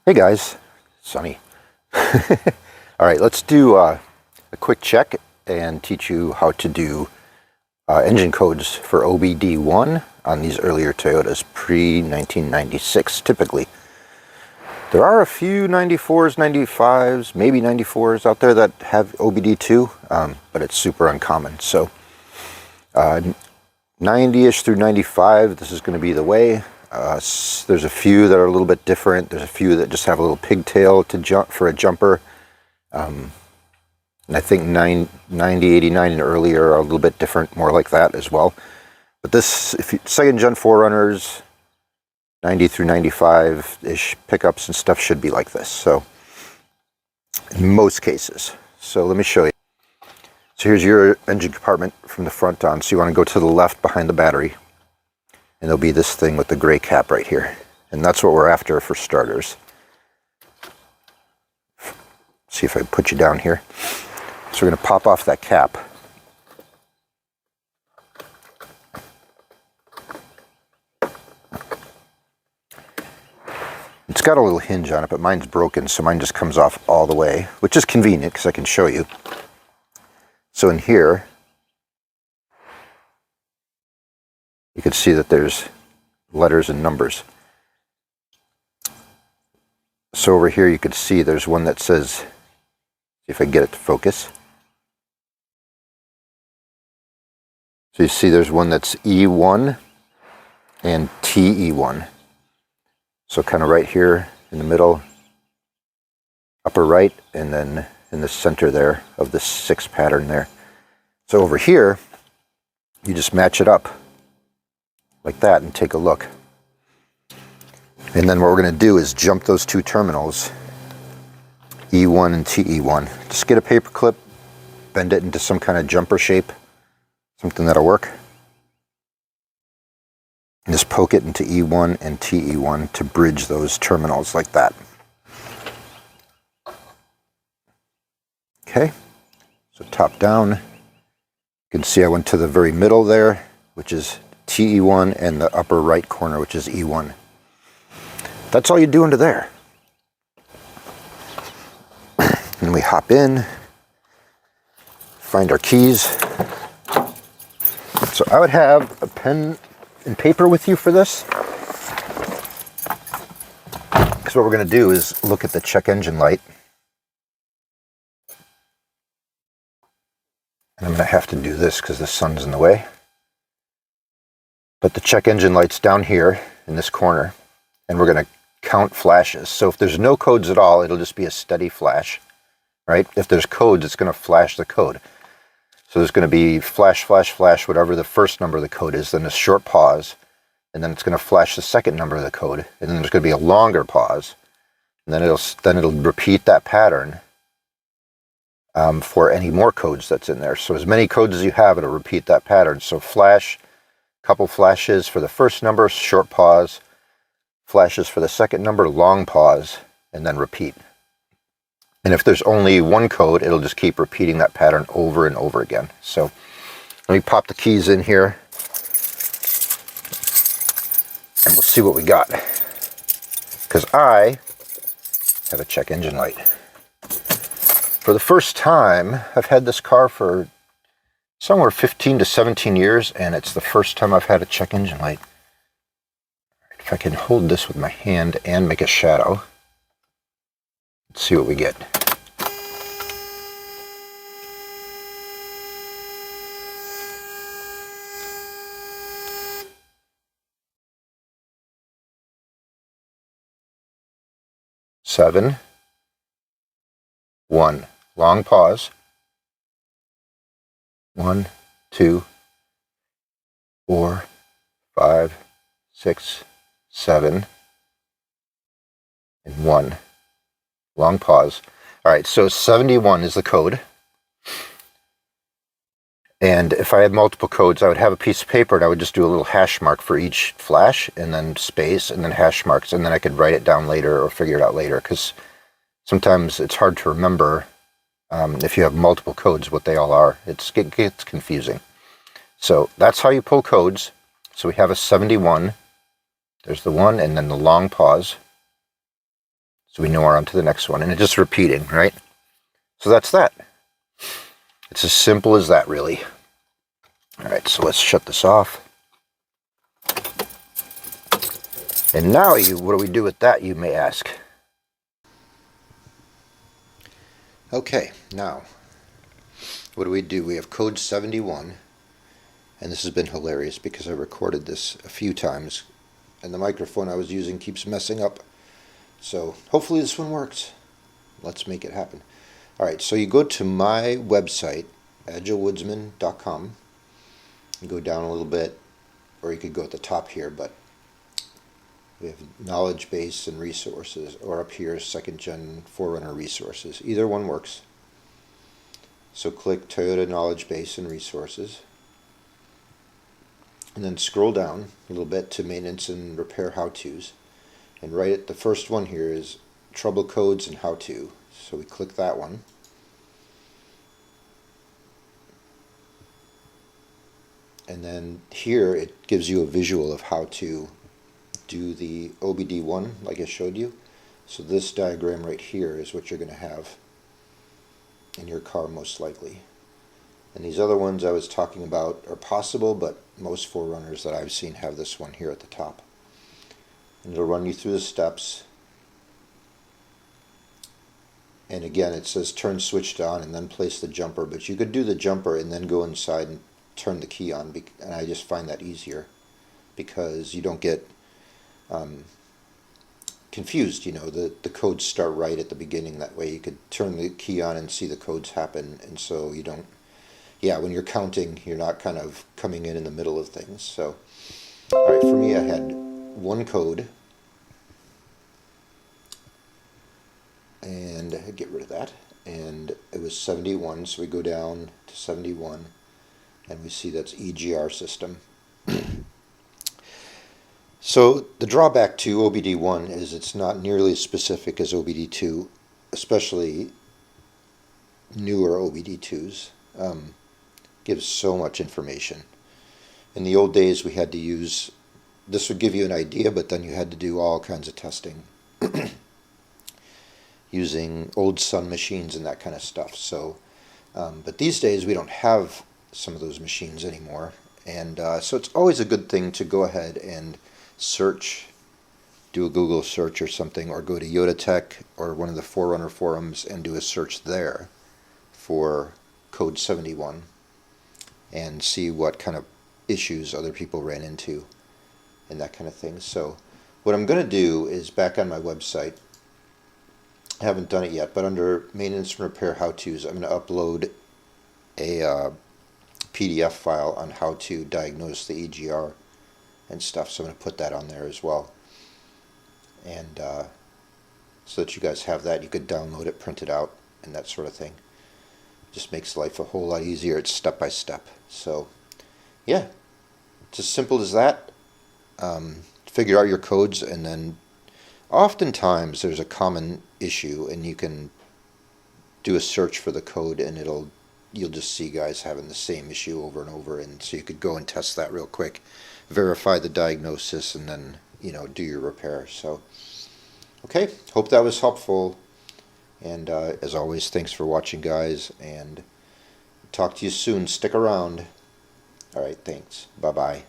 Hey guys, Sunny. All right, let's do a quick check and teach you how to do engine codes for OBD1 on these earlier Toyotas pre-1996 typically. There are a few 94s, 95s, maybe 94s out there that have OBD2, but it's super uncommon. So 90-ish through 95, this is going to be the way. There's a few that are a little bit different. There's a few that just have a little pigtail to jump for a jumper. And I think 90, 89 and earlier are a little bit different, more like that as well. But this, if you, second gen 4Runners, 90 through 95-ish pickups and stuff should be like this. So in most cases. So let me show you. So here's your engine compartment from the front on. So you want to go to the left behind the battery. And there'll be this thing with the gray cap right here. And that's what we're after for starters. See if I put you down here. So we're going to pop off that cap. It's got a little hinge on it, but mine's broken, so mine just comes off all the way, which is convenient because I can show you. So in here, you can see that there's letters and numbers. So over here you can see there's one that says, see if I can get it to focus. So you see there's one that's E1 and TE1. So kind of right here in the middle, upper right, and then in the center there of the 6 pattern there. So over here, you just match it up like that and take a look. And then what we're going to do is jump those two terminals, E1 and TE1. Just get a paper clip, bend it into some kind of jumper shape, something that'll work. And just poke it into E1 and TE1 to bridge those terminals like that. Okay, so top down, you can see I went to the very middle there, which is TE1, and the upper right corner, which is E1. That's all you do into there. And we hop in, find our keys. So I would have a pen and paper with you for this. Because what we're going to do is look at the check engine light. And I'm going to have to do this because the sun's in the way. But the check engine light's down here in this corner, and we're going to count flashes. So if there's no codes at all, it'll just be a steady flash, right? If there's codes, it's going to flash the code. So there's going to be flash, flash, flash, whatever the first number of the code is, then a short pause, and then it's going to flash the second number of the code, and then there's going to be a longer pause, and then it'll repeat that pattern for any more codes that's in there. So as many codes as you have, it'll repeat that pattern. So flash, couple flashes for the first number, short pause, flashes for the second number, long pause, and then repeat. And if there's only one code, it'll just keep repeating that pattern over and over again. So let me pop the keys in here, and we'll see what we got. Because I have a check engine light. For the first time, I've had this car for somewhere 15 to 17 years, and it's the first time I've had a check engine light. If I can hold this with my hand and make a shadow, let's see what we get. Seven, 1, long pause. 1, 2, 4, 5, 6, 7, and 1. Long pause. All right, so 71 is the code. And if I had multiple codes, I would have a piece of paper and I would just do a little hash mark for each flash, and then space, and then hash marks, and then I could write it down later or figure it out later, because sometimes it's hard to remember if you have multiple codes what they all are. It gets confusing. So that's how you pull codes. So we have a 71. There's the 1, and then the long pause. So we know we're on to the next one, and it's just repeating, right? So that's that. It's as simple as that, really. All right, so let's shut this off. And now, what do we do with that, you may ask? Okay, now, what do? We have code 71, and this has been hilarious because I recorded this a few times, and the microphone I was using keeps messing up. So hopefully this one works. Let's make it happen. All right, so you go to my website, agilewoodsman.com, and go down a little bit, or you could go at the top here, but we have knowledge base and resources, or up here, second gen 4Runner resources. Either one works. So click Toyota knowledge base and resources, and then scroll down a little bit to maintenance and repair how-tos. And right at the first one here is trouble codes and how-to. So we click that one. And then here it gives you a visual of how to do the OBD1 like I showed you. So this diagram right here is what you're going to have in your car most likely. And these other ones I was talking about are possible, but most 4Runners that I've seen have this one here at the top. And it'll run you through the steps. And again, it says turn switch on and then place the jumper, but you could do the jumper and then go inside and turn the key on, and I just find that easier because you don't get confused. You know, the codes start right at the beginning. That way you could turn the key on and see the codes happen, and so you don't, yeah, when you're counting, you're not kind of coming in the middle of things. So, all right, for me, I had one code, and I get rid of that, and it was 71, so we go down to 71, and we see that's EGR system. So the drawback to OBD1 is it's not nearly as specific as OBD2, especially newer OBD2s. Gives so much information. In the old days we had to use, this would give you an idea, but then you had to do all kinds of testing using old Sun machines and that kind of stuff. So, but these days we don't have some of those machines anymore, and so it's always a good thing to go ahead and search, do a Google search or something, or go to Yoda Tech or one of the 4Runner forums and do a search there for code 71 and see what kind of issues other people ran into and that kind of thing. So what I'm going to do is, back on my website, I haven't done it yet, but under maintenance and repair how-tos, I'm going to upload a PDF file on how to diagnose the EGR and stuff, so I'm going to put that on there as well, and so that you guys have that. You could download it, print it out, and that sort of thing. Just makes life a whole lot easier. It's step by step. So yeah, it's as simple as that. Figure out your codes, and then oftentimes there's a common issue, and you can do a search for the code, and you'll just see guys having the same issue over and over, and so you could go and test that real quick, verify the diagnosis, and then, you know, do your repair. So okay, hope that was helpful, and as always, thanks for watching, guys, and talk to you soon. Stick around. All right, thanks. Bye bye.